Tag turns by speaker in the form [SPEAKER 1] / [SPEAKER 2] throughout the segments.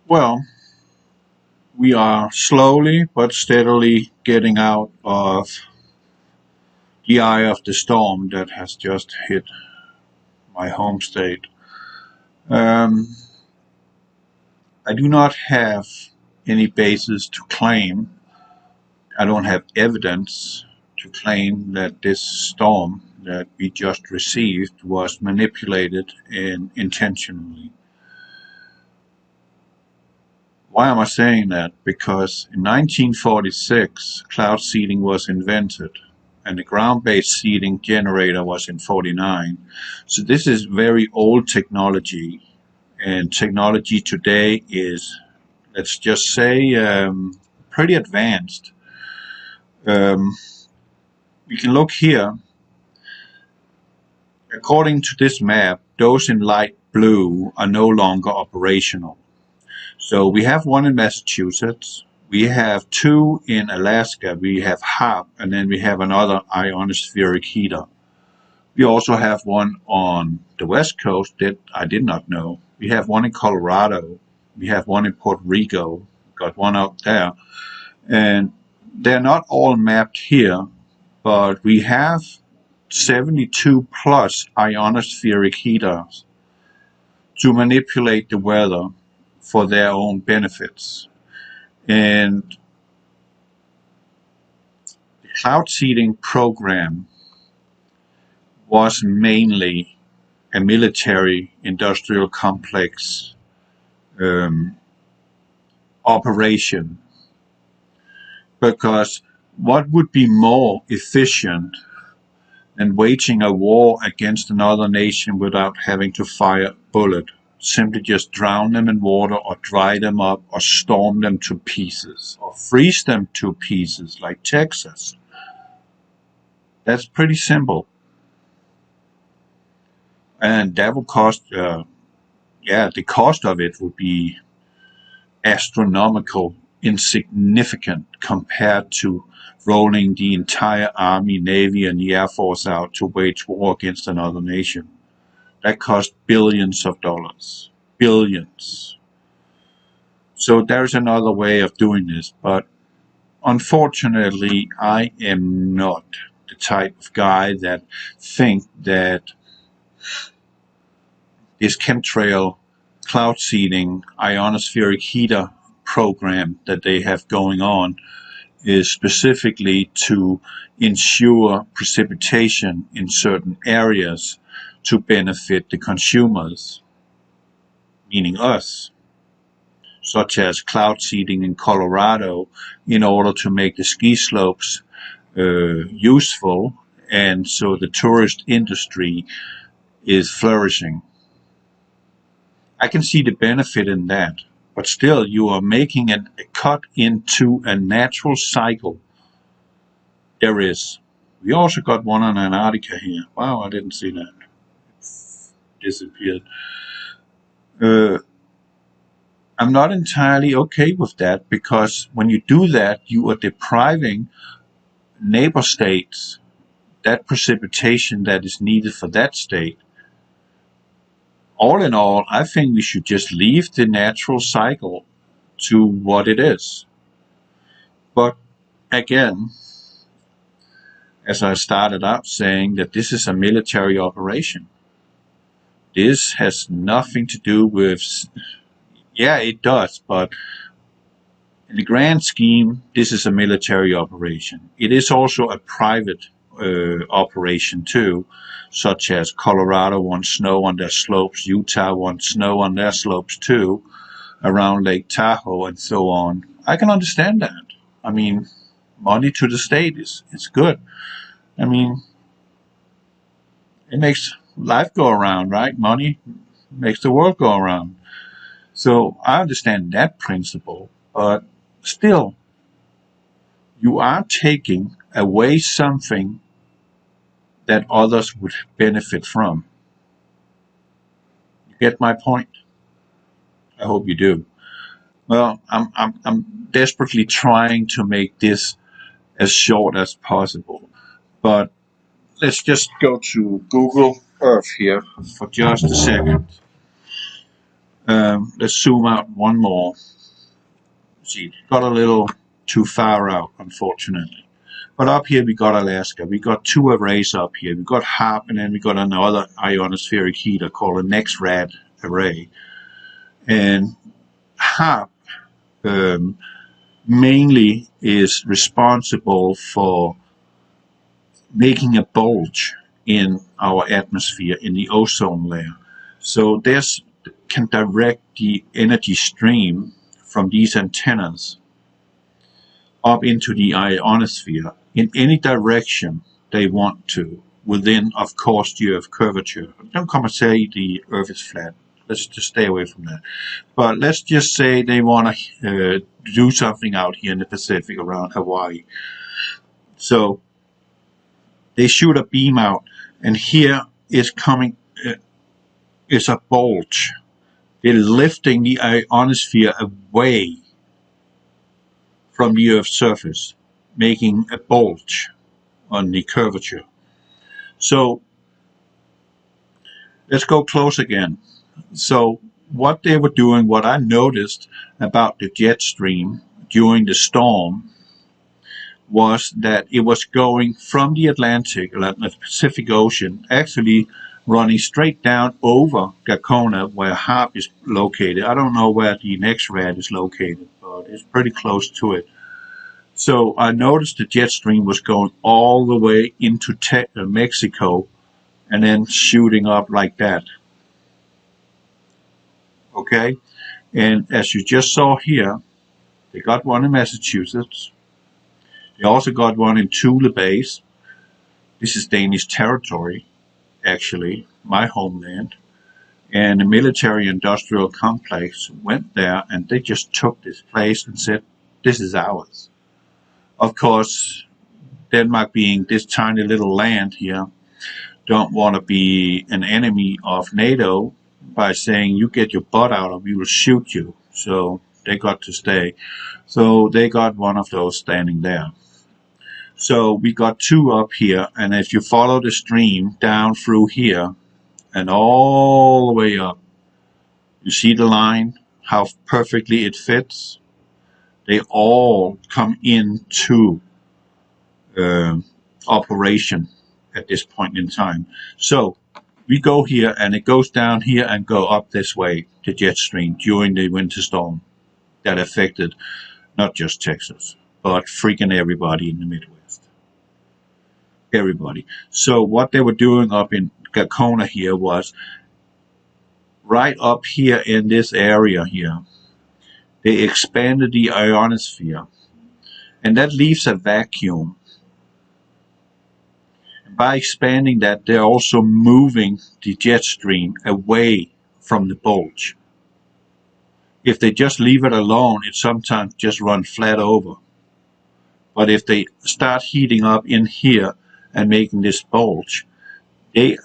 [SPEAKER 1] Well, we are slowly but steadily getting out of the eye of the storm that has just hit my home state. Um, I do not have any basis to claim, I don't have evidence to claim that this storm that we just received was manipulated and intentionally. Why am I saying that? Because in 1946, cloud seeding was invented, and the ground-based seeding generator was in 49. So this is very old technology, and technology today is, let's just say, pretty advanced. We can look here. According to this map, those in light blue are no longer operational. So we have one in Massachusetts, we have two in Alaska, we have HARP, and then we have another ionospheric heater. We also have one on the West Coast that I did not know. We have one in Colorado, we have one in Puerto Rico, got one out there. And they're not all mapped here, but we have 72 plus ionospheric heaters to manipulate the weather for their own benefits. And the cloud seeding program was mainly a military industrial complex operation, because what would be more efficient than waging a war against another nation without having to fire a bullet? Simply just drown them in water, or dry them up, or storm them to pieces, or freeze them to pieces like Texas. That's pretty simple. And that would cost, the cost of it would be astronomical, insignificant compared to rolling the entire Army, Navy, and the Air Force out to wage war against another nation. That cost billions of dollars. Billions. So there's another way of doing this, but unfortunately, I am not the type of guy that think that this chemtrail, cloud seeding, ionospheric heater program that they have going on is specifically to ensure precipitation in certain areas to benefit the consumers, meaning us, such as cloud seeding in Colorado in order to make the ski slopes useful, and so the tourist industry is flourishing. I can see the benefit in that, but still you are making a cut into a natural cycle. There is. We also got one on Antarctica here. Wow, I didn't see that. Disappeared. I'm not entirely okay with that, because when you do that, you are depriving neighbor states that precipitation that is needed for that state. All in all, I think we should just leave the natural cycle to what it is. But again, as I started out saying, that this is a military operation. This has nothing to do with, it does, but in the grand scheme, this is a military operation. It is also a private operation too, such as Colorado wants snow on their slopes, Utah wants snow on their slopes too, around Lake Tahoe and so on. I can understand that. I mean, money to the state is good. I mean, it makes life go around, right? Money makes the world go around. So I understand that principle, but still, you are taking away something that others would benefit from. You get my point? I hope you do. Well, I'm desperately trying to make this as short as possible, but let's just go to Google Earth here for just a second. Let's zoom out one more. See, got a little too far out, unfortunately. But up here we got Alaska. We got two arrays up here. We got HARP, and then we got another ionospheric heater called a next rad array. And HARP mainly is responsible for making a bulge in our atmosphere, in the ozone layer. So this can direct the energy stream from these antennas up into the ionosphere in any direction they want to, within, of course, the Earth curvature. Don't come and say the Earth is flat. Let's just stay away from that. But let's just say they want to do something out here in the Pacific around Hawaii. So they shoot a beam out, and here is coming is a bulge. They're lifting the ionosphere away from the Earth's surface, making a bulge on the curvature. So let's go close again. So what they were doing, what I noticed about the jet stream during the storm, was that it was going from the Atlantic, the Pacific Ocean, actually running straight down over Gakona, where HARP is located. I don't know where the next rad is located, but it's pretty close to it. So I noticed the jet stream was going all the way into Mexico and then shooting up like that. Okay? And as you just saw here, they got one in Massachusetts. They also got one in Tula Base. This is Danish territory, actually, my homeland. And the military-industrial complex went there, and they just took this place and said, this is ours. Of course, Denmark, being this tiny little land here, don't want to be an enemy of NATO by saying, you get your butt out or we will shoot you. So they got to stay. So they got one of those standing there. So we got two up here, and if you follow the stream down through here and all the way up, you see the line, how perfectly it fits? They all come into operation at this point in time. So we go here, and it goes down here and go up this way, the jet stream, during the winter storm that affected not just Texas, but freaking everybody in the Midwest. Everybody. So what they were doing up in Gakona here was, right up here in this area here, they expanded the ionosphere, and that leaves a vacuum. And by expanding that, they're also moving the jet stream away from the bulge. If they just leave it alone, it sometimes just runs flat over. But if they start heating up in here and making this bulge, the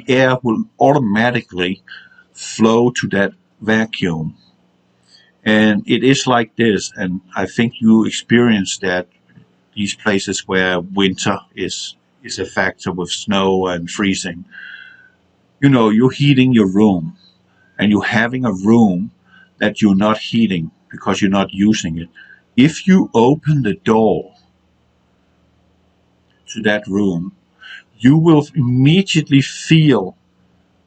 [SPEAKER 1] air will automatically flow to that vacuum. And it is like this, and I think you experience that, these places where winter is a factor with snow and freezing. You know, you're heating your room, and you're having a room that you're not heating because you're not using it. If you open the door to that room, you will immediately feel,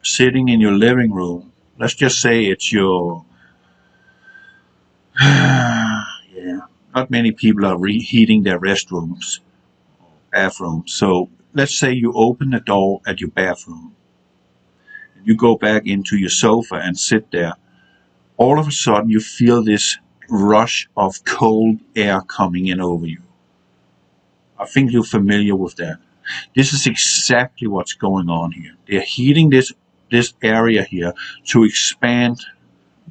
[SPEAKER 1] sitting in your living room, let's just say it's your yeah, not many people are reheating their restrooms, bathrooms. So let's say you open the door at your bathroom, and you go back into your sofa and sit there. All of a sudden you feel this rush of cold air coming in over you. I think you're familiar with that. This is exactly what's going on here. They're heating this area here to expand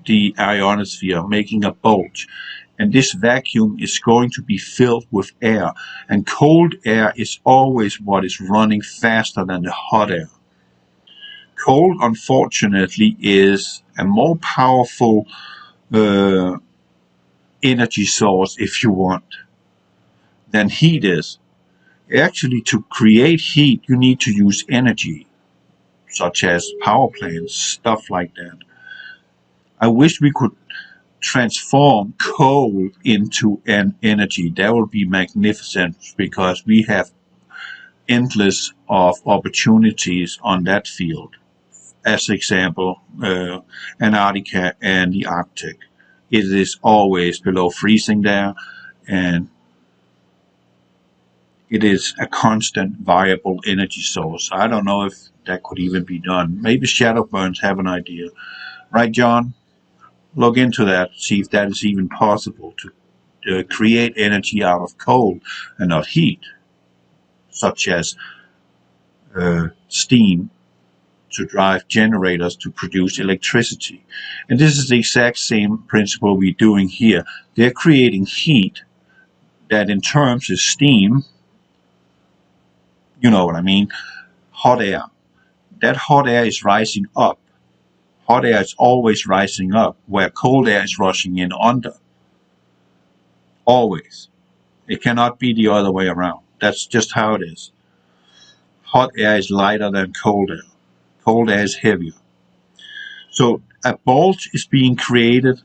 [SPEAKER 1] the ionosphere, making a bulge. And this vacuum is going to be filled with air. And cold air is always what is running faster than the hot air. Cold, unfortunately, is a more powerful energy source, if you want, than heat is. Actually, to create heat, you need to use energy, such as power plants, stuff like that. I wish we could transform coal into an energy. That would be magnificent because we have endless of opportunities on that field. As example, Antarctica and the Arctic. It is always below freezing there, and it is a constant viable energy source. I don't know if that could even be done. Maybe shadow burns have an idea. Right, John? Look into that, see if that is even possible to create energy out of coal and not heat, such as steam to drive generators to produce electricity. And this is the exact same principle we're doing here. They're creating heat that in terms is steam, you know what I mean, hot air. That hot air is rising up. Hot air is always rising up, where cold air is rushing in under. Always. It cannot be the other way around. That's just how it is. Hot air is lighter than cold air. Cold air is heavier. So a bulge is being created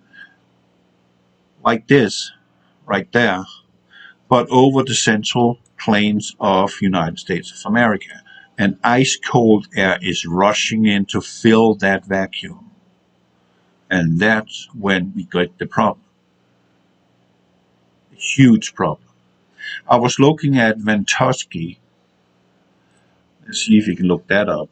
[SPEAKER 1] like this, right there, but over the central plains of United States of America. And ice cold air is rushing in to fill that vacuum. And that's when we get the problem. A huge problem. I was looking at Ventusky. Let's see if you can look that up.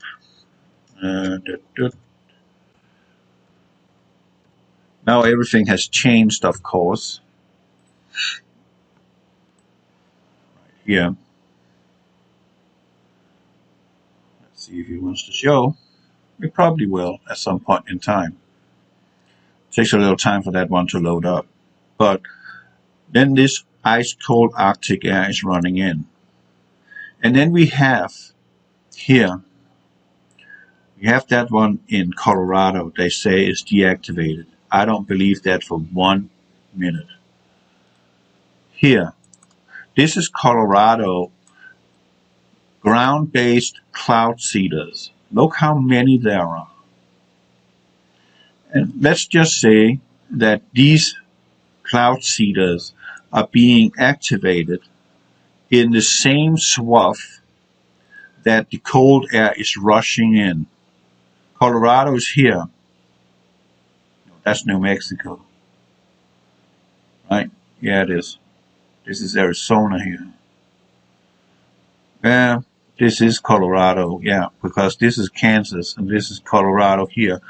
[SPEAKER 1] Now everything has changed, of course. Right here. Let's see if he wants to show. It probably will at some point in time. It takes a little time for that one to load up. But then this ice cold Arctic air is running in. And then we have here, we have that one in Colorado they say is deactivated. I don't believe that for 1 minute. Here, this is Colorado ground-based cloud seeders. Look how many there are. And let's just say that these cloud seeders are being activated in the same swath that the cold air is rushing in. Colorado is here. That's New Mexico. Right? Yeah, it is. This is Arizona here. Yeah, this is Colorado. Yeah, because this is Kansas and this is Colorado here.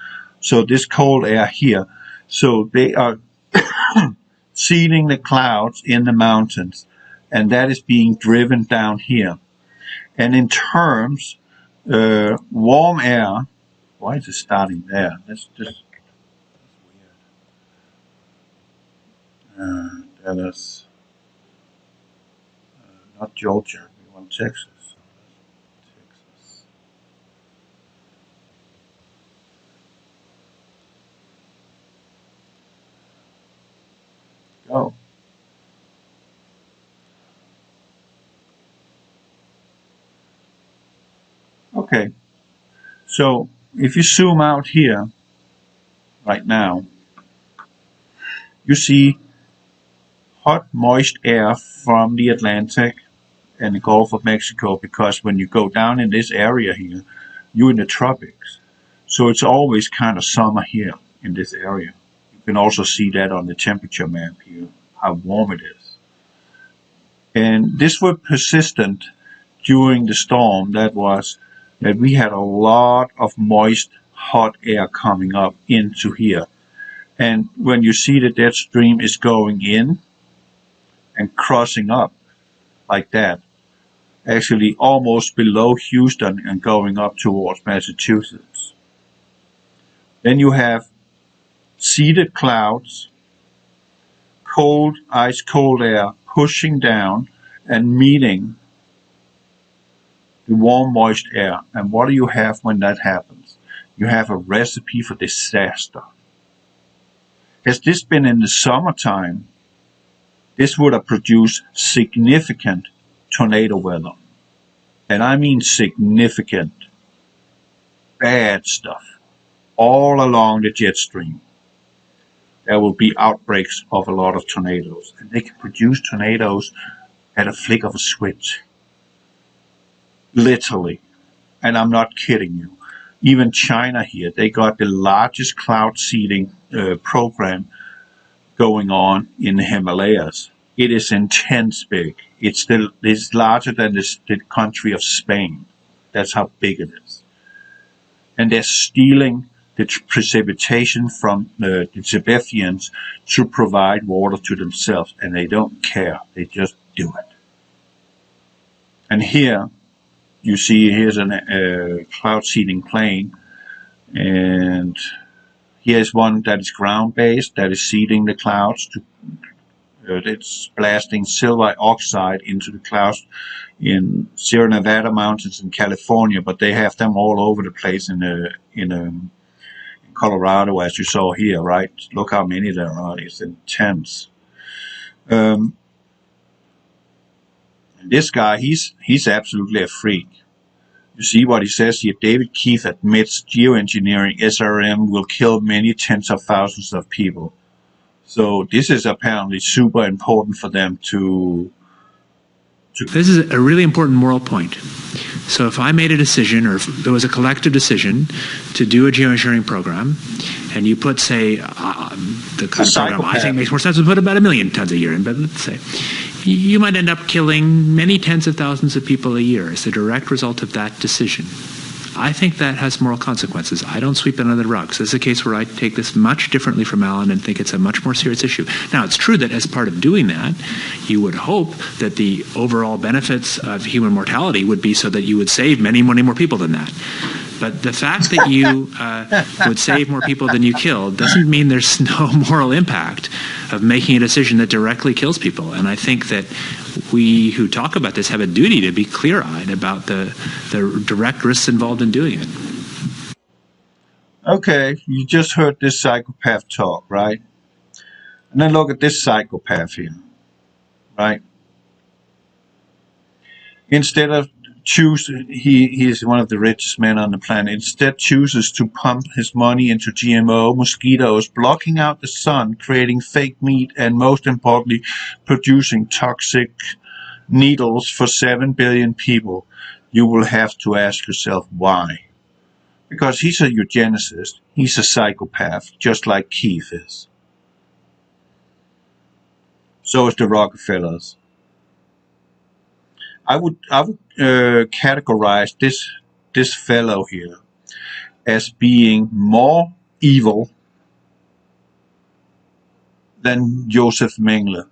[SPEAKER 1] So this cold air here. So they are seeding the clouds in the mountains, and that is being driven down here. And in terms, warm air, why is it starting there? That's just weird. Dallas, not Georgia, we want Texas. Texas. Go. Okay, so if you zoom out here right now, you see hot, moist air from the Atlantic and the Gulf of Mexico, because when you go down in this area here, you're in the tropics. So it's always kind of summer here in this area. You can also see that on the temperature map here, how warm it is. And this was persistent during the storm. That we had a lot of moist, hot air coming up into here. And when you see that that stream is going in and crossing up like that, actually almost below Houston and going up towards Massachusetts. Then you have seeded clouds, cold, ice cold air pushing down and meeting the warm, moist air. And what do you have when that happens? You have a recipe for disaster. Has this been in the summertime, this would have produced significant tornado weather. And I mean significant bad stuff all along the jet stream. there will be outbreaks of a lot of tornadoes. And they can produce tornadoes at a flick of a switch. Literally. And I'm not kidding you. Even China here, they got the largest cloud seeding program going on in the Himalayas. It is intense big. It's larger than the country of Spain. That's how big it is. And they're stealing the precipitation from the Tibetans to provide water to themselves. And they don't care. They just do it. And here, you see, here's a cloud seeding plane. And here's one that is ground-based, that is seeding the clouds. It's blasting silver oxide into the clouds in Sierra Nevada mountains in California, but they have them all over the place in Colorado, as you saw here, right? Look how many there are. It's intense. This guy, he's absolutely a freak. You see what he says here. David Keith admits geoengineering SRM will kill many tens of thousands of people. So this is apparently super important for them to.
[SPEAKER 2] This is a really important moral point. So if I made a decision, or if there was a collective decision to do a geoengineering program, and you put, say, the kind of program I think makes more sense to put about 1 million tons a year in, but let's say, you might end up killing many tens of thousands of people a year as a direct result of that decision. I think that has moral consequences. I don't sweep it under the rug. So this is a case where I take this much differently from Alan and think it's a much more serious issue. Now, it's true that as part of doing that, you would hope that the overall benefits of human mortality would be so that you would save many, many more people than that. But the fact that you would save more people than you killed doesn't mean there's no moral impact of making a decision that directly kills people. And I think that we who talk about this have a duty to be clear-eyed about the direct risks involved in doing it.
[SPEAKER 1] Okay, you just heard this psychopath talk, right? And then look at this psychopath here, right? Instead of he is one of the richest men on the planet. Instead chooses to pump his money into GMO, mosquitoes, blocking out the sun, creating fake meat, and most importantly, producing toxic needles for 7 billion people. You will have to ask yourself why. Because he's a eugenicist. He's a psychopath, just like Keith is. So is the Rockefellers. I would categorize this fellow here as being more evil than Joseph Mengele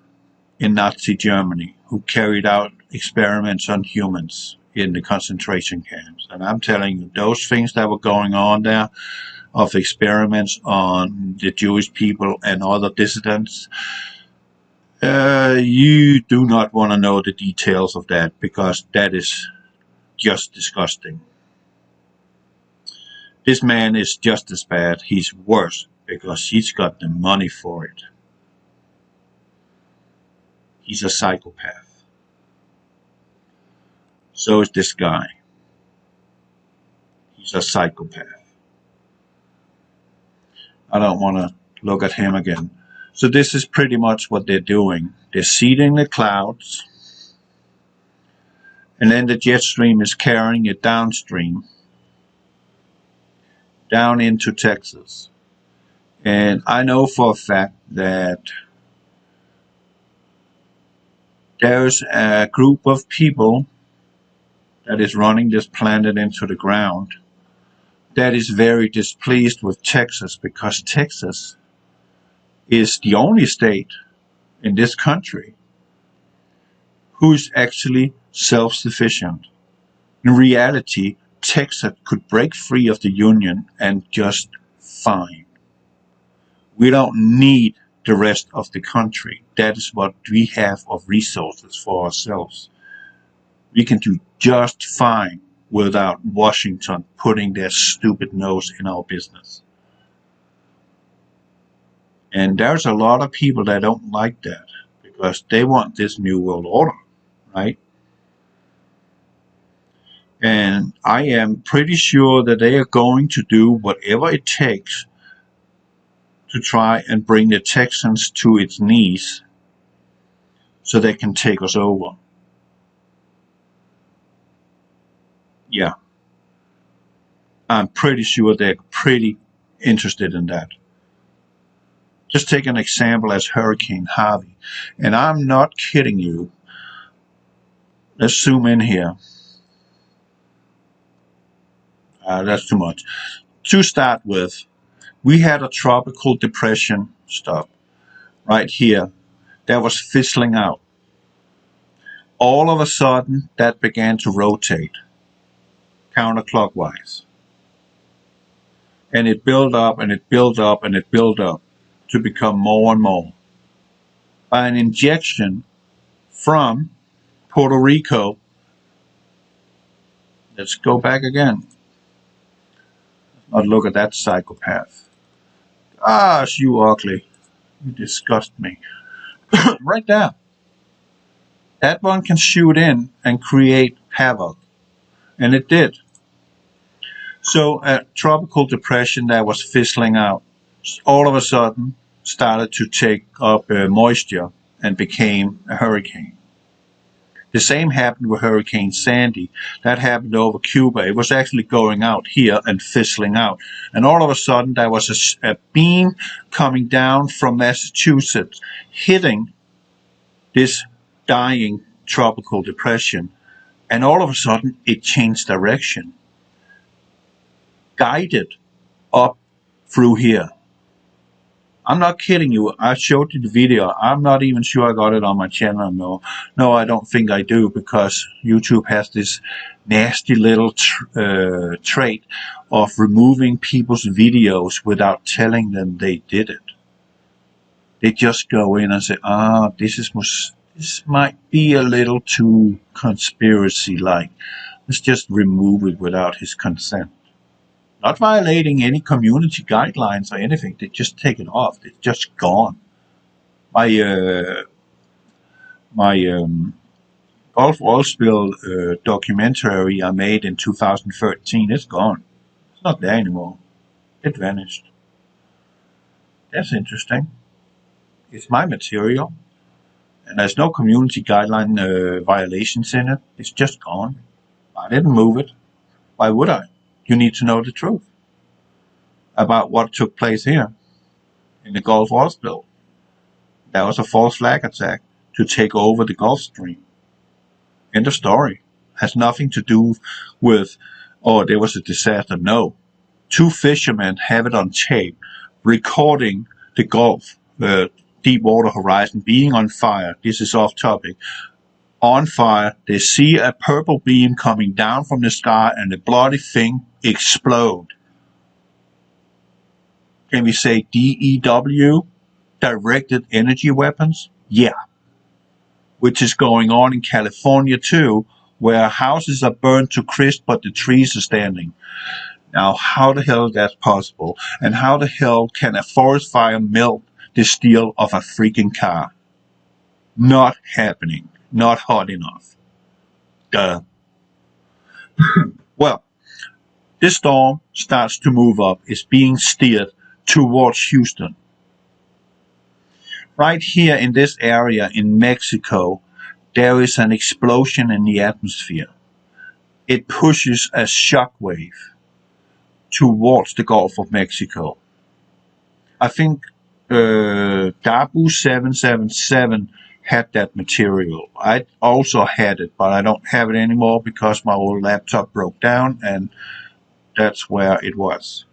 [SPEAKER 1] in Nazi Germany, who carried out experiments on humans in the concentration camps. And I'm telling you, those things that were going on there, of experiments on the Jewish people and other dissidents, you do not want to know the details of that, because that is just disgusting. This man is just as bad. He's worse because he's got the money for it. He's a psychopath. So is this guy. He's a psychopath. I don't want to look at him again. So this is pretty much what they're doing. They're seeding the clouds, and then the jet stream is carrying it downstream, down into Texas. And I know for a fact that there's a group of people that is running this planet into the ground that is very displeased with Texas, because Texas is the only state in this country who's actually self-sufficient. In reality, Texas could break free of the Union and just fine. We don't need the rest of the country. That is what we have of resources for ourselves. We can do just fine without Washington putting their stupid nose in our business. And there's a lot of people that don't like that, because they want this new world order, right? And I am pretty sure that they are going to do whatever it takes to try and bring the Texans to its knees so they can take us over. Yeah. I'm pretty sure they're pretty interested in that. Just take an example as Hurricane Harvey. And I'm not kidding you. Let's zoom in here. That's too much. To start with, we had a tropical depression stuff right here that was fizzling out. All of a sudden, that began to rotate counterclockwise. And it built up and it built up and it built up to become more and more. By an injection from Puerto Rico. Let's go back again. Let's not look at that psychopath. Gosh, you ugly. You disgust me. Right there. That one can shoot in and create havoc. And it did. So a tropical depression that was fizzling out all of a sudden started to take up moisture and became a hurricane. The same happened with Hurricane Sandy. That happened over Cuba. It was actually going out here and fizzling out. And all of a sudden there was a beam coming down from Massachusetts, hitting this dying tropical depression. And all of a sudden it changed direction, guided up through here. I'm not kidding you. I showed you the video. I'm not even sure I got it on my channel. No, I don't think I do, because YouTube has this nasty little trait of removing people's videos without telling them they did it. They just go in and say, this might be a little too conspiracy-like. Let's just remove it without his consent. Not violating any community guidelines or anything. They just take it off. It's just gone. My Gulf oil spill documentary I made in 2013 is gone. It's not there anymore. It vanished. That's interesting. It's my material. And there's no community guideline violations in it. It's just gone. I didn't move it. Why would I? You need to know the truth about what took place here in the Gulf oil spill. That was a false flag attack to take over the Gulf Stream. End of story. Has nothing to do with, there was a disaster. No. Two fishermen have it on tape recording the Gulf, the Deepwater Horizon being on fire. This is off topic. On fire, they see a purple beam coming down from the sky and the bloody thing explode. Can we say DEW? Directed energy weapons? Yeah. Which is going on in California too, where houses are burned to crisp but the trees are standing. Now, how the hell is that possible? And how the hell can a forest fire melt the steel of a freaking car? Not happening. Not hot enough. Duh. Well, this storm starts to move up. It's being steered towards Houston. Right here in this area in Mexico, there is an explosion in the atmosphere. It pushes a shock wave towards the Gulf of Mexico. I think Dabu 777 had that material. I also had it, but I don't have it anymore because my old laptop broke down, and that's where it was.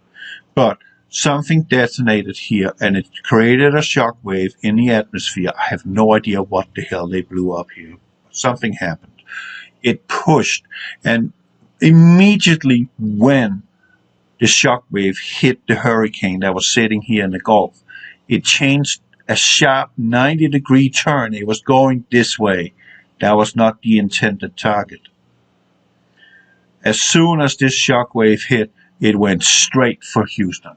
[SPEAKER 1] But something detonated here, and it created a shock wave in the atmosphere. I have no idea what the hell they blew up here. Something happened. It pushed, and immediately when the shock wave hit the hurricane that was sitting here in the Gulf, it changed a sharp 90-degree turn. It was going this way. That was not the intended target. As soon as this shock wave hit, it went straight for Houston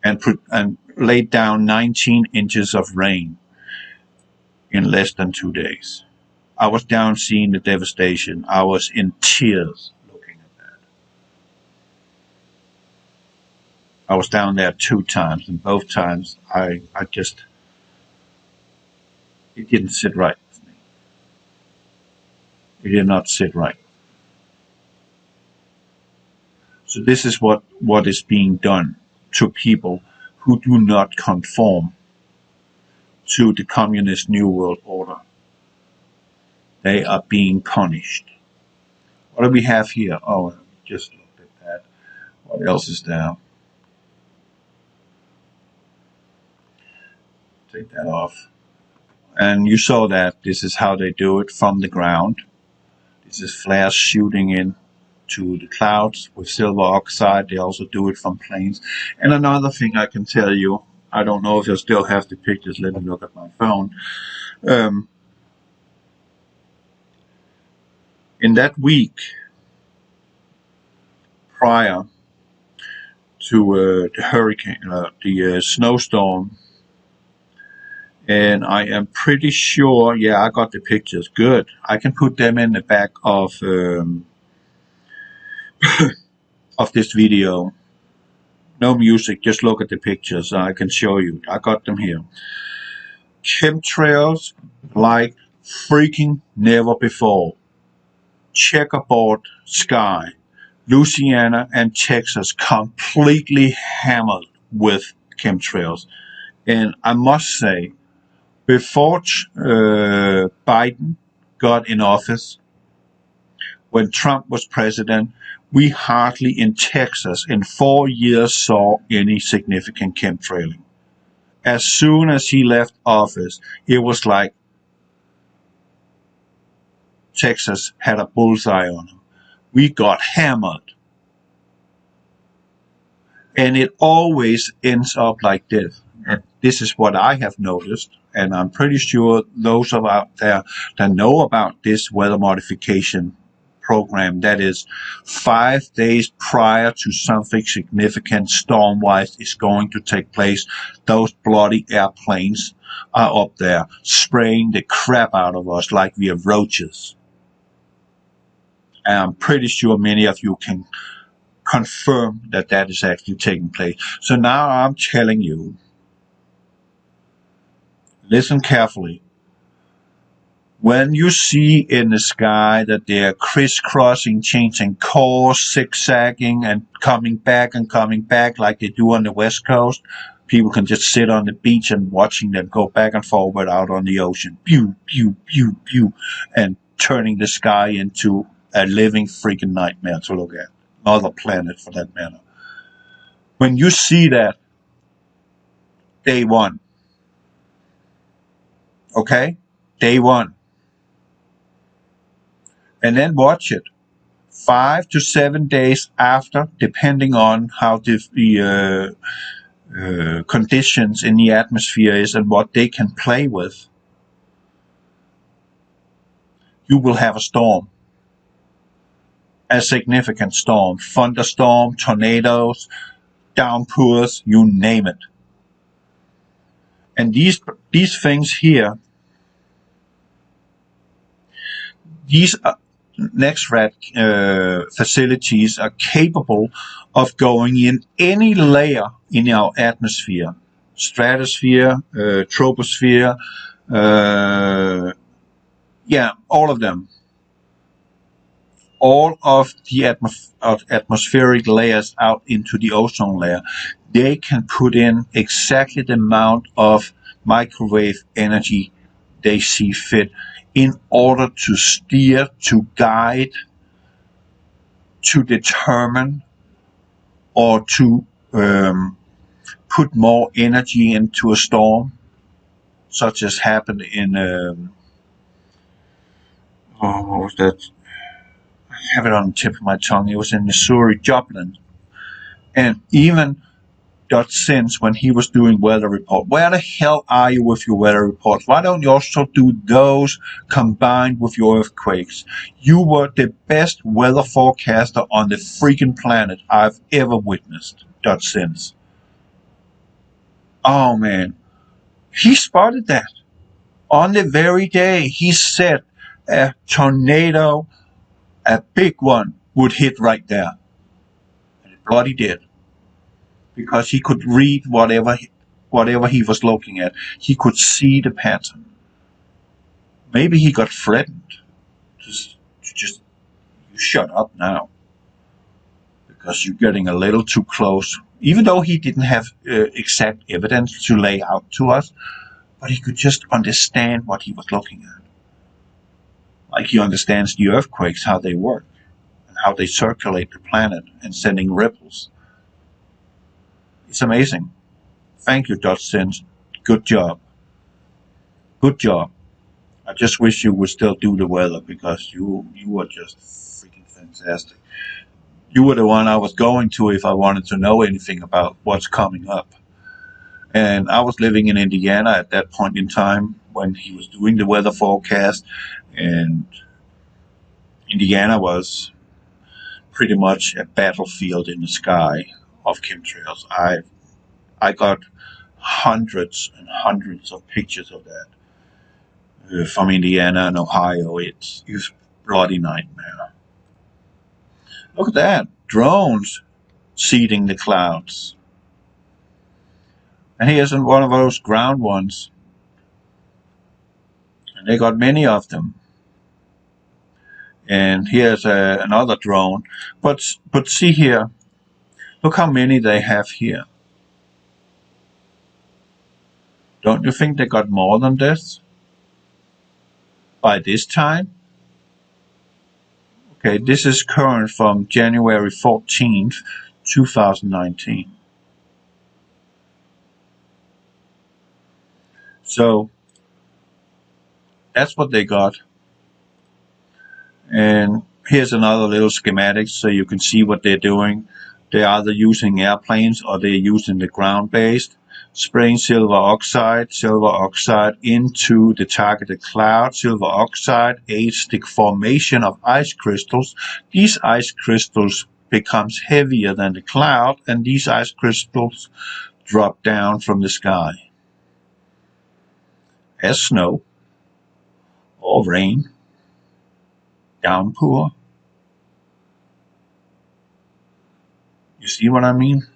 [SPEAKER 1] and laid down 19 inches of rain in less than 2 days. I was down seeing the devastation. I was in tears looking at that. I was down there 2 times, and both times it didn't sit right with me. It did not sit right. So this is what is being done to people who do not conform to the communist New World Order. They are being punished. What do we have here? Oh, I just looked at that. What else is there? Take that off. And you saw that this is how they do it from the ground. This is flares shooting in to the clouds with silver oxide. They also do it from planes. And another thing I can tell you, I don't know if I still have the pictures. Let me look at my phone. In that week prior to the hurricane, the snowstorm, and I am pretty sure, I got the pictures. Good. I can put them in the back of of this video. No music, just look at the pictures. I can show you. I got them here. Chemtrails like freaking never before. Checkerboard sky. Louisiana and Texas completely hammered with chemtrails. And I must say, before Biden got in office, when Trump was president, we hardly in Texas in 4 years saw any significant chemtrailing. As soon as he left office, it was like Texas had a bullseye on him. We got hammered. And it always ends up like this. And this is what I have noticed, and I'm pretty sure those of out there that know about this weather modification program, that is 5 days prior to something significant storm-wise is going to take place, those bloody airplanes are up there spraying the crap out of us like we are roaches. And I'm pretty sure many of you can confirm that that is actually taking place. So now I'm telling you, listen carefully. When you see in the sky that they are crisscrossing, changing course, zigzagging, and coming back like they do on the West Coast, people can just sit on the beach and watching them go back and forward out on the ocean. Pew, pew, pew, pew, and turning the sky into a living freaking nightmare to look at. Another planet for that matter. When you see that, day one. Okay? Day one. And then watch it 5 to 7 days after, depending on how the conditions in the atmosphere is and what they can play with. You will have a storm, a significant storm, thunderstorm, tornadoes, downpours, you name it. And these things here, these NEXRAD facilities are capable of going in any layer in our atmosphere, stratosphere, troposphere, all of them. All of the atmospheric layers out into the ozone layer, they can put in exactly the amount of microwave energy they see fit in order to steer, to guide, to determine, or to put more energy into a storm, such as happened in, what was that? I have it on the tip of my tongue. It was in Missouri, Joplin. And even Since when he was doing weather report. Where the hell are you with your weather reports? Why don't you also do those combined with your earthquakes? You were the best weather forecaster on the freaking planet I've ever witnessed. Since. Oh man. He spotted that. On the very day he said a tornado, a big one, would hit right there. And it bloody did. because he could read whatever he was looking at. He could see the pattern. Maybe he got threatened. Just you shut up now, because you're getting a little too close. Even though he didn't have exact evidence to lay out to us, but he could just understand what he was looking at. Like he understands the earthquakes, how they work, and how they circulate the planet and sending ripples. It's amazing. Thank you, Dutch Sense. Good job. Good job. I just wish you would still do the weather, because you were just freaking fantastic. You were the one I was going to if I wanted to know anything about what's coming up. And I was living in Indiana at that point in time when he was doing the weather forecast, and Indiana was pretty much a battlefield in the sky of chemtrails. I got hundreds and hundreds of pictures of that from Indiana and Ohio. It's a bloody nightmare. Look at that. Drones seeding the clouds. And here's one of those ground ones. And they got many of them. And here's another drone. But see here. Look how many they have here. Don't you think they got more than this? By this time? Okay, this is current from January 14th, 2019. So, that's what they got. And here's another little schematic so you can see what they're doing. They're either using airplanes or they're using the ground-based. Spraying silver oxide into the targeted cloud. Silver oxide aids the formation of ice crystals. These ice crystals becomes heavier than the cloud, and these ice crystals drop down from the sky as snow or rain, downpour. You see what I mean?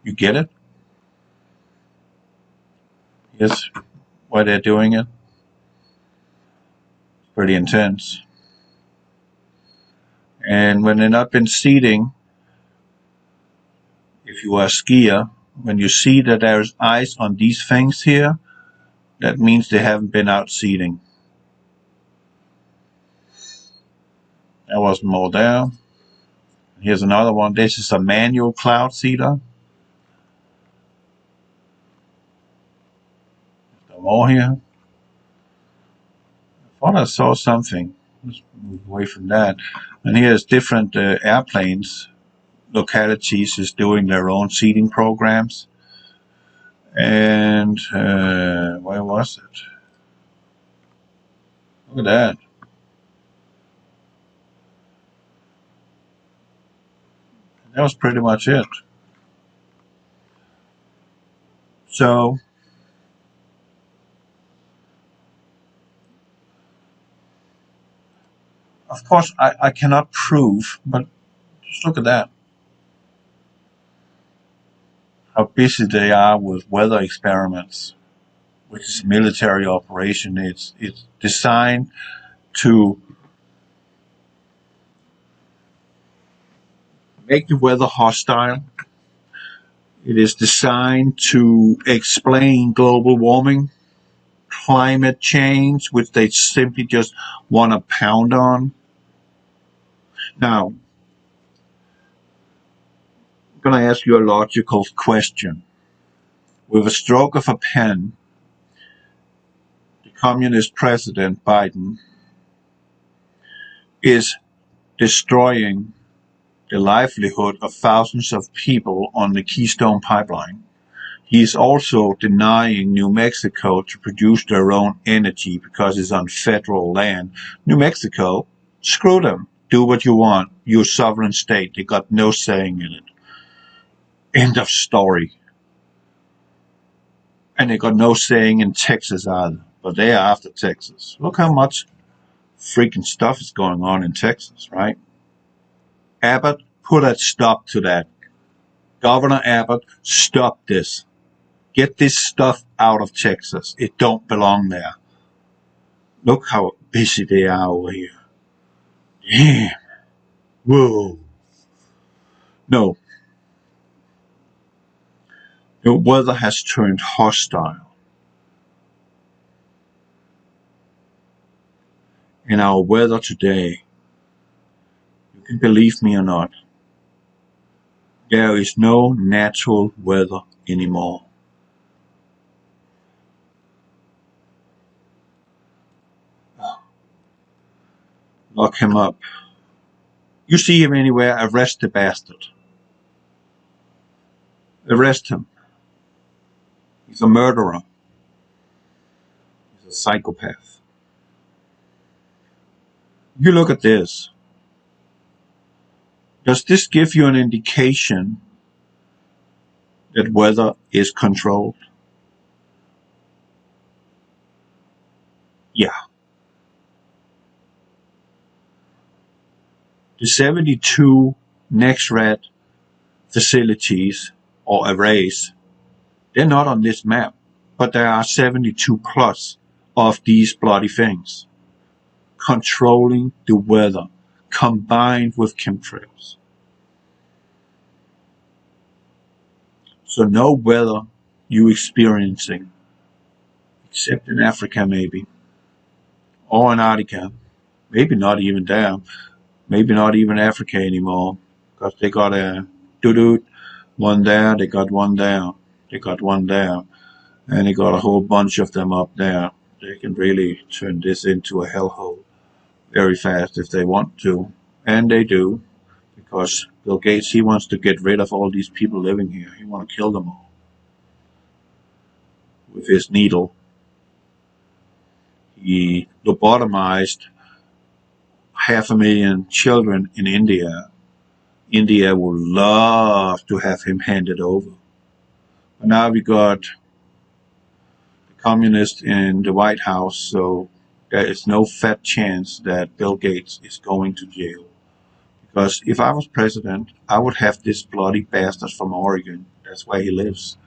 [SPEAKER 1] You get it? Yes, why they're doing it. It's pretty intense. And when they've not been seeding, if you are a skier, when you see that there's ice on these things here, that means they haven't been out seeding. There was more there. Here's another one. This is a manual cloud seeder. More here. I thought I saw something. Let's move away from that. And here's different airplanes. Localities is doing their own seeding programs. And where was it? Look at that. That was pretty much it. So, of course, I cannot prove, but just look at that. How busy they are with weather experiments, which is a military operation. It's designed to make the weather hostile. It is designed to explain global warming, climate change, which they simply just want to pound on. Now, I'm going to ask you a logical question. With a stroke of a pen, the communist president, Biden, is destroying the livelihood of thousands of people on the Keystone Pipeline. He is also denying New Mexico to produce their own energy because it's on federal land. New Mexico, screw them. Do what you want. You're a sovereign state. They got no saying in it. End of story. And they got no saying in Texas either. But they are after Texas. Look how much freaking stuff is going on in Texas, right? Abbott, put a stop to that. Governor Abbott, stop this. Get this stuff out of Texas. It don't belong there. Look how busy they are over here. Damn. Whoa. No. The weather has turned hostile. In our weather today, you can believe me or not, there is no natural weather anymore. Lock him up. You see him anywhere, arrest the bastard. Arrest him. He's a murderer. He's a psychopath. You look at this. Does this give you an indication that weather is controlled? Yeah. The 72 NEXRAD facilities or arrays, they're not on this map, but there are 72 plus of these bloody things controlling the weather combined with chemtrails. So no weather you experiencing, except in Africa maybe, or Antarctica, maybe not even there, maybe not even Africa anymore, because they got a doo-doo, one there, they got one there, they got one there, and they got a whole bunch of them up there. They can really turn this into a hellhole very fast if they want to, and they do, because Bill Gates, he wants to get rid of all these people living here. He wants to kill them all with his needle. He lobotomized 500,000 children in India. India would love to have him handed over. But now we got the communists in the White House, so there is no fat chance that Bill Gates is going to jail. Because if I was president, I would have this bloody bastard from Oregon. That's where he lives.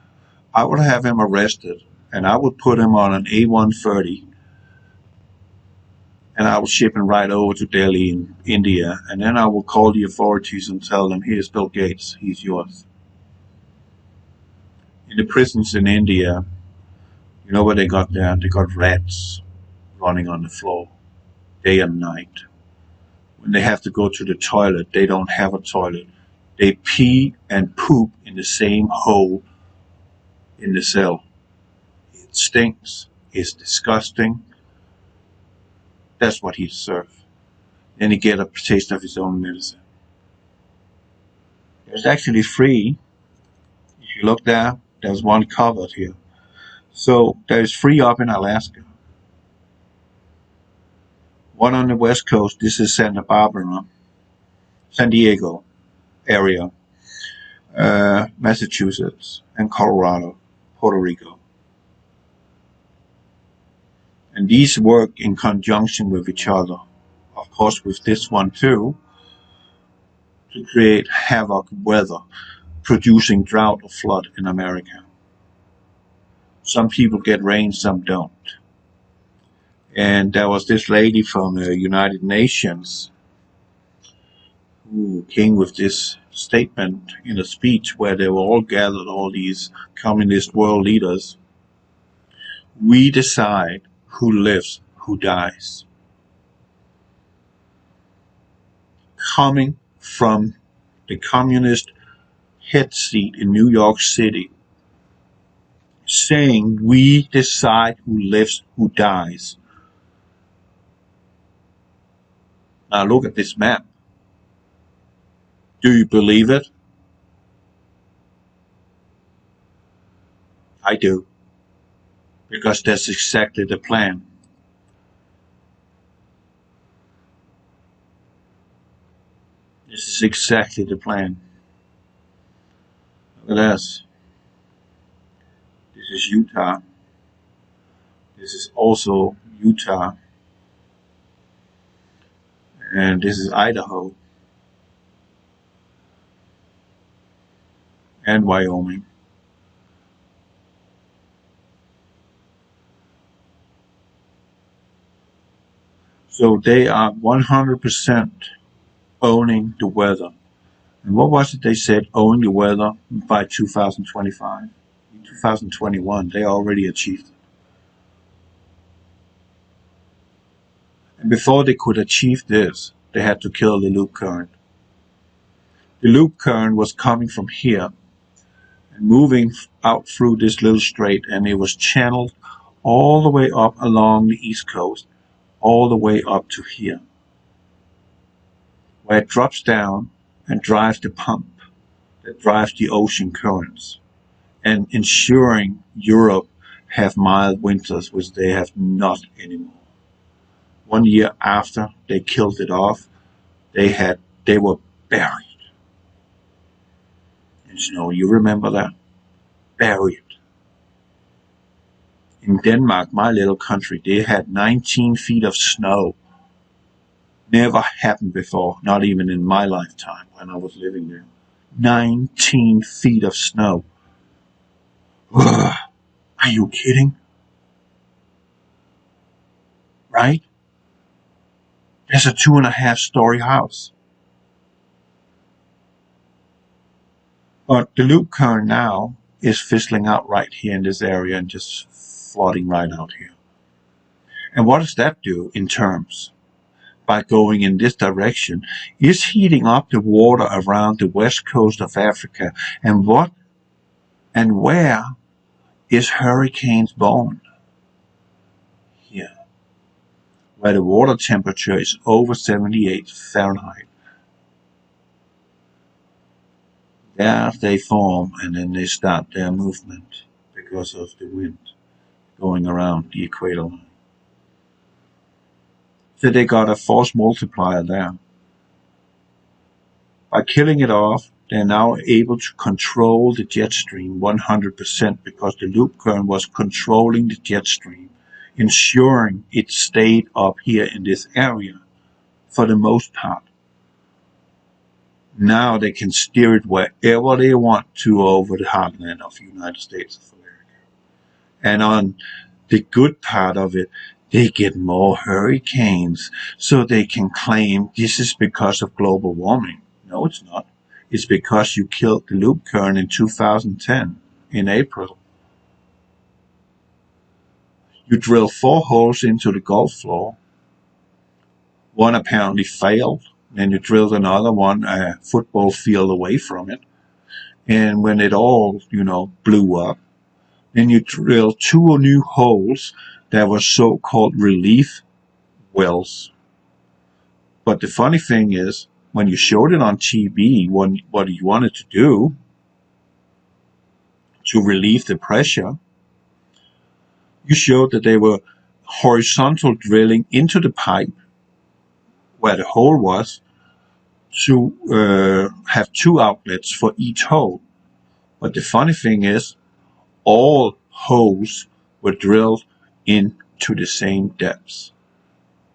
[SPEAKER 1] I would have him arrested, and I would put him on an A130, and I would ship him right over to Delhi in India, and then I will call the authorities and tell them, here's Bill Gates, he's yours. In the prisons in India, you know what they got there? They got rats running on the floor, day and night. When they have to go to the toilet, they don't have a toilet. They pee and poop in the same hole in the cell. It stinks. It's disgusting. That's what he deserves. Then he get a taste of his own medicine. There's actually 3. If you look there, there's one covered here. So there's 3 up in Alaska. One on the west coast, this is Santa Barbara, San Diego area, Massachusetts, and Colorado, Puerto Rico. And these work in conjunction with each other, of course with this one too, to create havoc weather, producing drought or flood in America. Some people get rain, some don't. And there was this lady from the United Nations who came with this statement in a speech where they were all gathered, all these communist world leaders. We decide who lives, who dies. Coming from the communist head seat in New York City, saying we decide who lives, who dies. Now look at this map. Do you believe it? I do. Because that's exactly the plan. This is exactly the plan. Look at this. This is Utah. This is also Utah. And this is Idaho. and Wyoming. So they are 100% owning the weather. And what was it they said, owning the weather by 2025? In 2021, they already achieved it. And before they could achieve this, they had to kill the loop current. The loop current was coming from here and moving out through this little strait, and it was channeled all the way up along the east coast, all the way up to here, where it drops down and drives the pump that drives the ocean currents, and ensuring Europe have mild winters, which they have not anymore. 1 year after they killed it off, they were buried in snow. You remember that? Buried. In Denmark, my little country, they had 19 feet of snow. Never happened before, not even in my lifetime when I was living there. 19 feet of snow. Ugh. Are you kidding? Right? There's a 2.5-story house. But the loop current now is fizzling out right here in this area and just flooding right out here. And what does that do in terms? By going in this direction, is heating up the water around the west coast of Africa. And what and where is hurricanes born? Here, where the water temperature is over 78 Fahrenheit. There they form, and then they start their movement because of the wind going around the equator line. So they got a force multiplier there. By killing it off, they're now able to control the jet stream 100% because the loop current was controlling the jet stream, ensuring it stayed up here in this area for the most part. Now they can steer it wherever they want to over the heartland of the United States of America. And on the good part of it, they get more hurricanes, so they can claim this is because of global warming. No, it's not. It's because you killed the loop current in 2010, in April. You drilled 4 holes into the Gulf floor. One apparently failed. Then you drilled another one a football field away from it. And when it all, blew up, then you drilled 2 new holes that were so-called relief wells. But the funny thing is, when you showed it on TV, what you wanted to do to relieve the pressure, you showed that they were horizontal drilling into the pipe where the hole was to have 2 outlets for each hole. But the funny thing is, all holes were drilled into the same depths.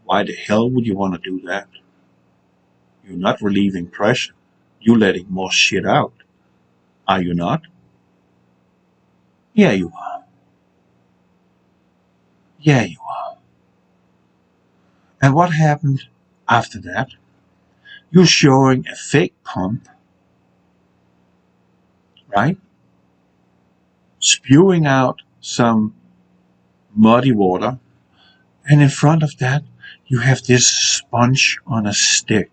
[SPEAKER 1] Why the hell would you want to do that? You're not relieving pressure. You're letting more shit out. Are you not? Yeah, you are. Yeah, you are. And what happened after that? You're showing a fake pump, right? Spewing out some muddy water. And in front of that, you have this sponge on a stick.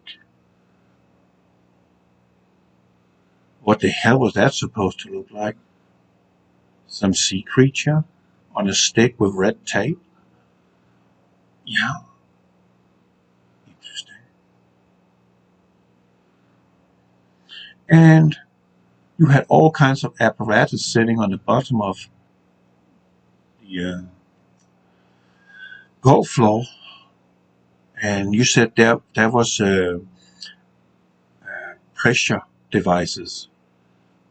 [SPEAKER 1] What the hell was that supposed to look like? Some sea creature on a stick with red tape? Yeah. Interesting. And you had all kinds of apparatus sitting on the bottom of the Gulf floor. And you said there was pressure devices.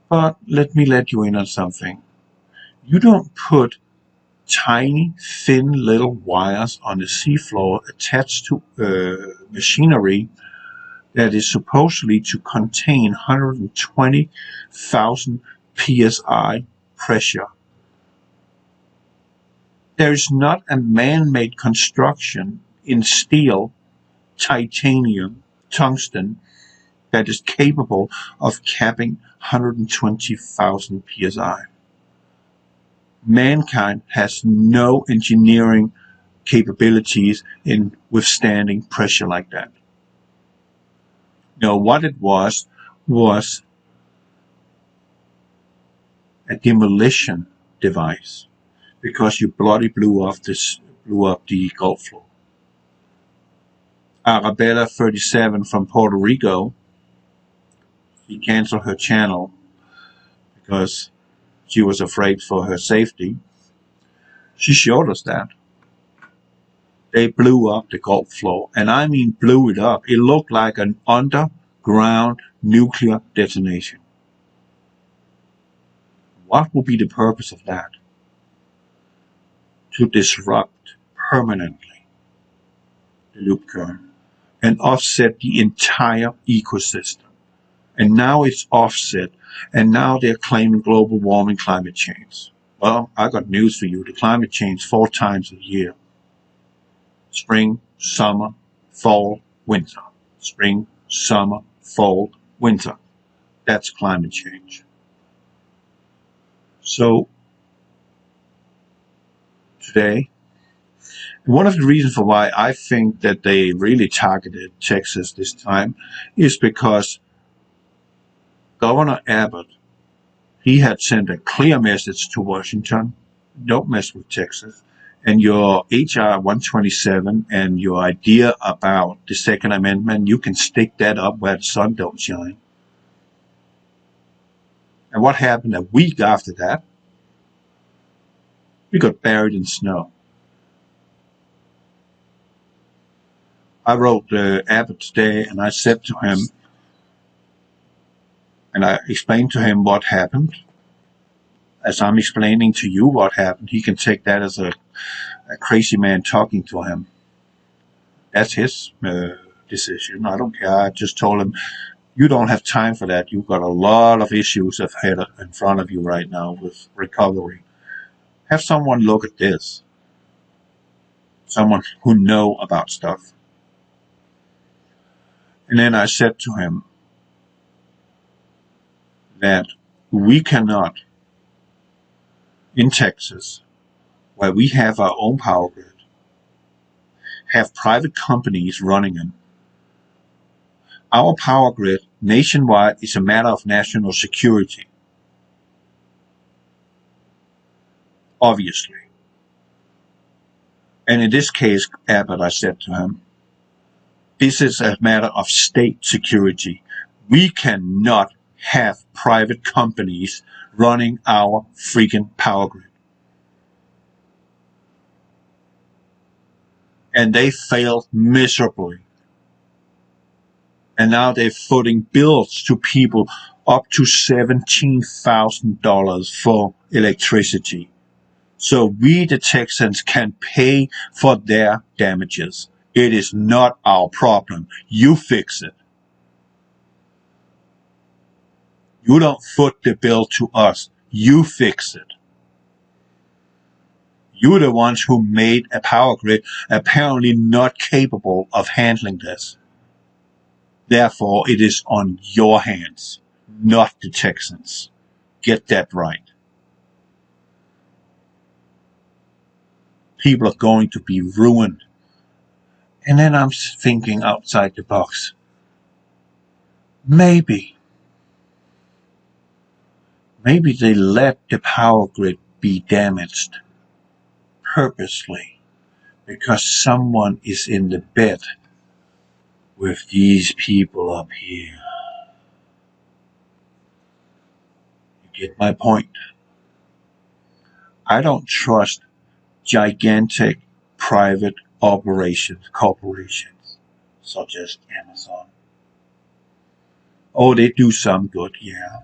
[SPEAKER 1] But let me let you in on something. You don't put tiny, thin little wires on the seafloor attached to machinery that is supposedly to contain 120,000 psi pressure. There is not a man-made construction in steel, titanium, tungsten that is capable of capping 120,000 psi. Mankind has no engineering capabilities in withstanding pressure like that. No, what it was a demolition device, because you bloody blew up the Gulf floor. Arabella 37 from Puerto Rico, she canceled her channel because she was afraid for her safety. She showed us that. They blew up the Gulf floor, and I mean blew it up. It looked like an underground nuclear detonation. What would be the purpose of that? To disrupt permanently the loop current and offset the entire ecosystem. And now it's offset, and now they're claiming global warming, climate change. Well, I got news for you. The climate change 4 times a year. Spring, summer, fall, winter. Spring, summer, fall, winter. That's climate change. So, today, one of the reasons for why I think that they really targeted Texas this time is because Governor Abbott, he had sent a clear message to Washington: don't mess with Texas. And your HR 127 and your idea about the Second Amendment, you can stick that up where the sun don't shine. And what happened a week after that? We got buried in snow. I wrote Abbott today, and I said to him, and I explained to him what happened. As I'm explaining to you what happened, he can take that as a crazy man talking to him. That's his decision. I don't care. I just told him, you don't have time for that. You've got a lot of issues ahead in front of you right now with recovery. Have someone look at this. Someone who know about stuff. And then I said to him that we cannot, in Texas, where we have our own power grid, have private companies running it. Our power grid nationwide is a matter of national security. Obviously. And in this case, Abbott, I said to him, this is a matter of state security. We cannot have private companies running our freaking power grid. And they failed miserably. And now they're footing bills to people up to $17,000 for electricity. So we, the Texans, can pay for their damages. It is not our problem. You fix it. You don't foot the bill to us. You fix it. You're the ones who made a power grid apparently not capable of handling this. Therefore, it is on your hands, not the Texans. Get that right. People are going to be ruined. And then I'm thinking outside the box. Maybe they let the power grid be damaged purposely because someone is in the bed with these people up here. You get my point? I don't trust gigantic private corporations, such as Amazon. Oh, they do some good, yeah.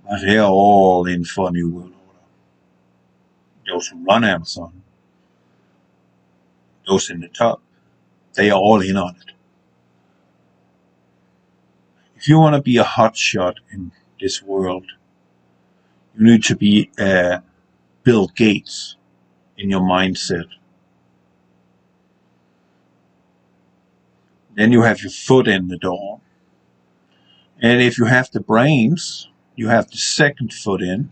[SPEAKER 1] But they're all in for New World Order. Those who run Amazon, those in the top, they are all in on it. If you want to be a hotshot in this world. You need to be Bill Gates in your mindset. Then you have your foot in the door. And if you have the brains, you have the second foot in.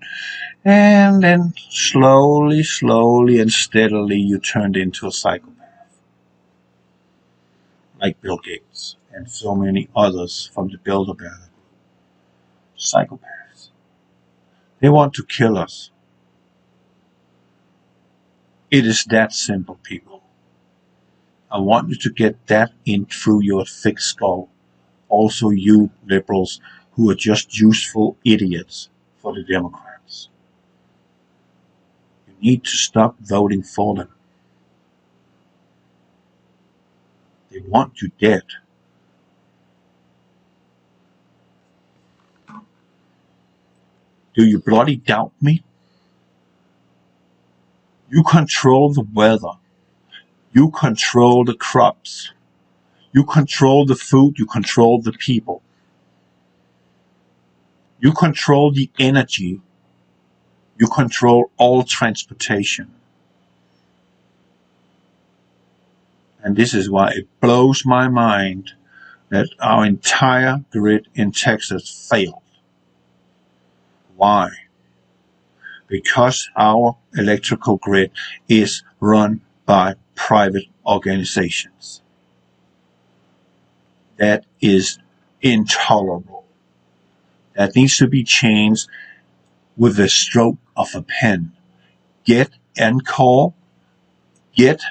[SPEAKER 1] And then slowly, slowly and steadily you turned into a psychopath. Like Bill Gates and so many others from the Bilderberg. Psychopaths. They want to kill us. It is that simple, people. I want you to get that in through your thick skull. Also you liberals who are just useful idiots for the Democrats. You need to stop voting for them. They want you dead. Do you bloody doubt me? You control the weather. You control the crops. You control the food. You control the people. You control the energy. You control all transportation. And this is why it blows my mind that our entire grid in Texas failed. Why? Because our electrical grid is run by private organizations. That is intolerable. That needs to be changed with the stroke of a pen. Get ERCOT, get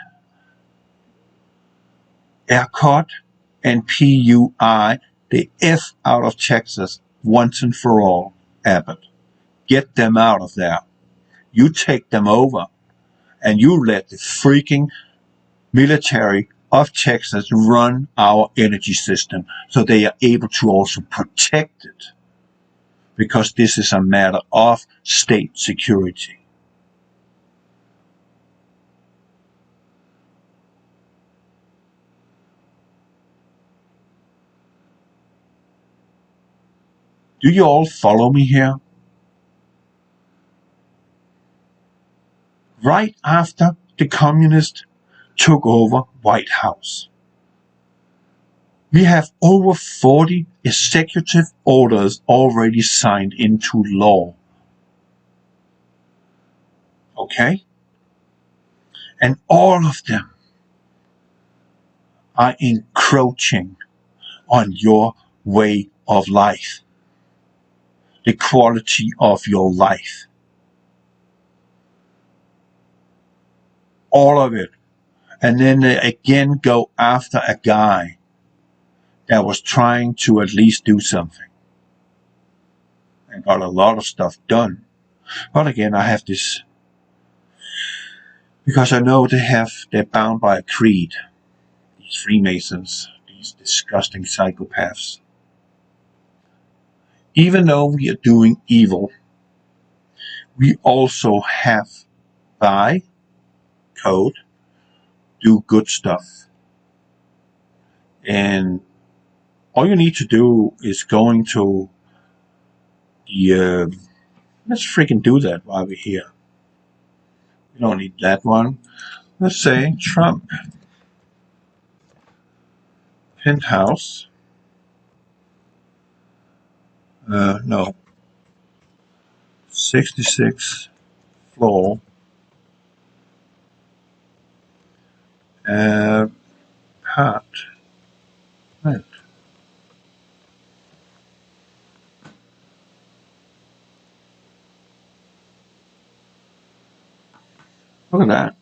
[SPEAKER 1] ERCOT and PUI the F out of Texas once and for all, Abbott. Get them out of there. You take them over and you let the freaking military of Texas run our energy system so they are able to also protect it. Because this is a matter of state security. Do you all follow me here? Right after the communists took over White House, we have over 40 executive orders already signed into law. Okay? And all of them are encroaching on your way of life, the quality of your life. All of it. And then they again go after a guy that was trying to at least do something and got a lot of stuff done. But again, I have this because I know they're bound by a creed. These Freemasons, these disgusting psychopaths. Even though we are doing evil, we also have, by code, do good stuff. And all you need to do is going to the, let's freaking do that while we're here. We don't need that one. Let's say Trump. Penthouse. No. 66th floor. Part. Right. Look at that.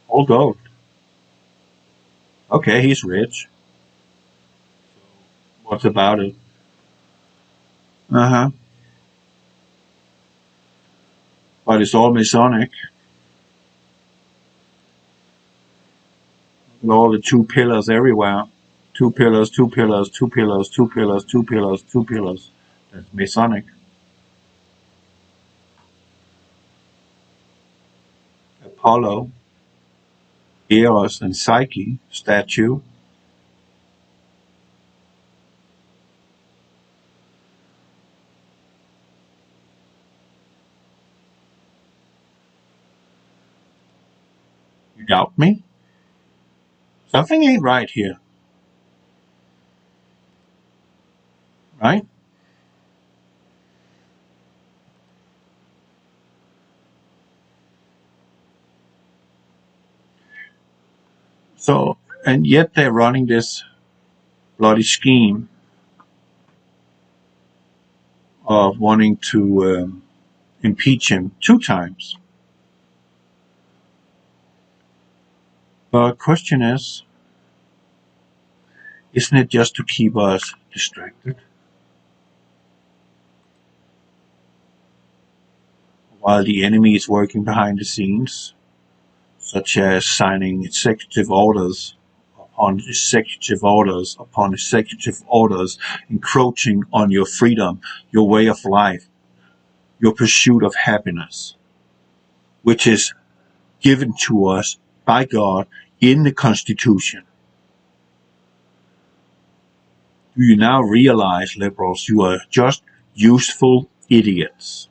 [SPEAKER 1] All gold. Okay, he's rich. What's about it? Uh-huh. But it's all Masonic. And all the two pillars everywhere. Two pillars, two pillars, two pillars, two pillars, two pillars, two pillars. That's Masonic. Apollo. Eros and Psyche statue. You doubt me? Something ain't right here. Right? So, and yet they're running this bloody scheme of wanting to impeach him 2 times. But the question is, isn't it just to keep us distracted? While the enemy is working behind the scenes, such as signing executive orders upon executive orders upon executive orders, encroaching on your freedom, your way of life, your pursuit of happiness, which is given to us by God in the Constitution. Do you now realize, liberals, you are just useful idiots?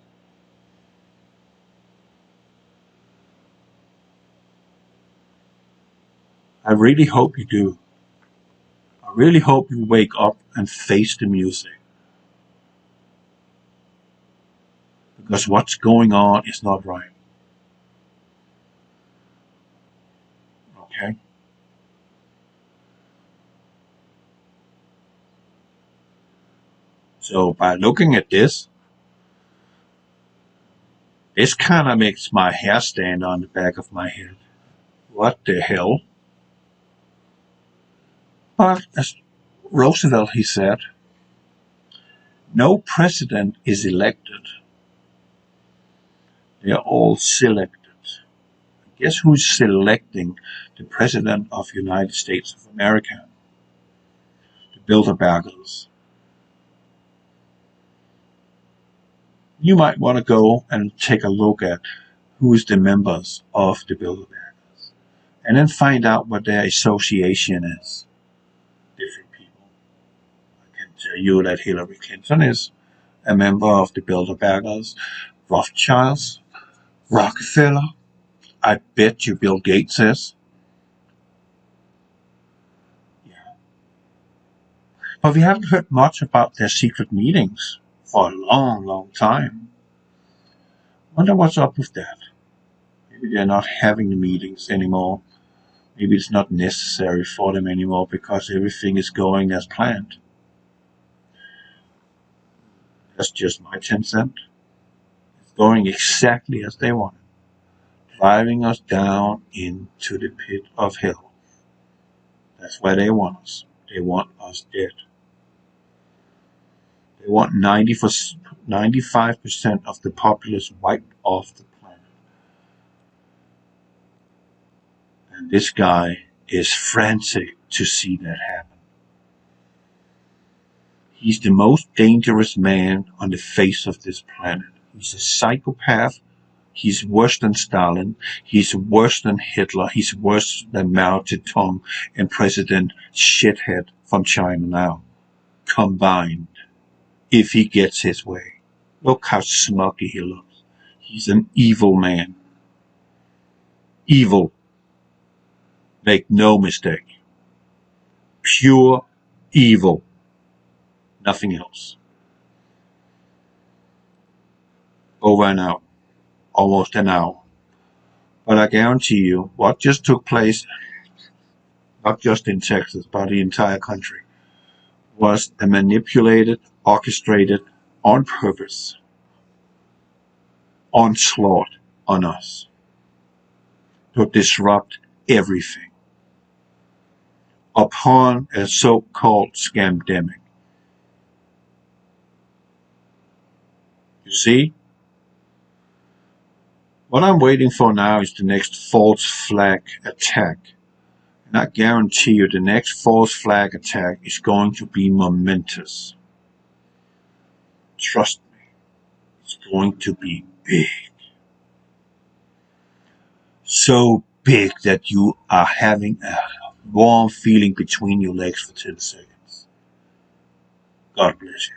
[SPEAKER 1] I really hope you do. I really hope you wake up and face the music. Because what's going on is not right. Okay? So by looking at this kind of makes my hair stand on the back of my head. What the hell? But as Roosevelt, he said, no president is elected. They are all selected. Guess who's selecting the president of the United States of America? The Bilderbergers. You might want to go and take a look at who is the members of the Bilderbergers, and then find out what their association is. Different people. I can tell you that Hillary Clinton is a member of the Bilderbergers, Rothschilds, Rockefeller. I bet you Bill Gates is. Yeah. But we haven't heard much about their secret meetings for a long, long time. Wonder what's up with that. Maybe they're not having the meetings anymore. Maybe it's not necessary for them anymore because everything is going as planned. That's just my 10 cents. It's going exactly as they want it. Driving us down into the pit of hell. That's where they want us. They want us dead. They want 95% of the populace wiped off the planet. And this guy is frantic to see that happen. He's the most dangerous man on the face of this planet. He's a psychopath. He's worse than Stalin. He's worse than Hitler. He's worse than Mao Zedong and President Shithead from China now, combined, if he gets his way. Look how smoky he looks. He's an evil man. Evil. Make no mistake. Pure evil. Nothing else. Over and out. Almost an hour. But I guarantee you, what just took place, not just in Texas, but the entire country, was a manipulated, orchestrated, on purpose, onslaught on us to disrupt everything upon a so-called scamdemic. You see? What I'm waiting for now is the next false flag attack. And I guarantee you the next false flag attack is going to be momentous. Trust me, it's going to be big. So big that you are having a warm feeling between your legs for 10 seconds. God bless you.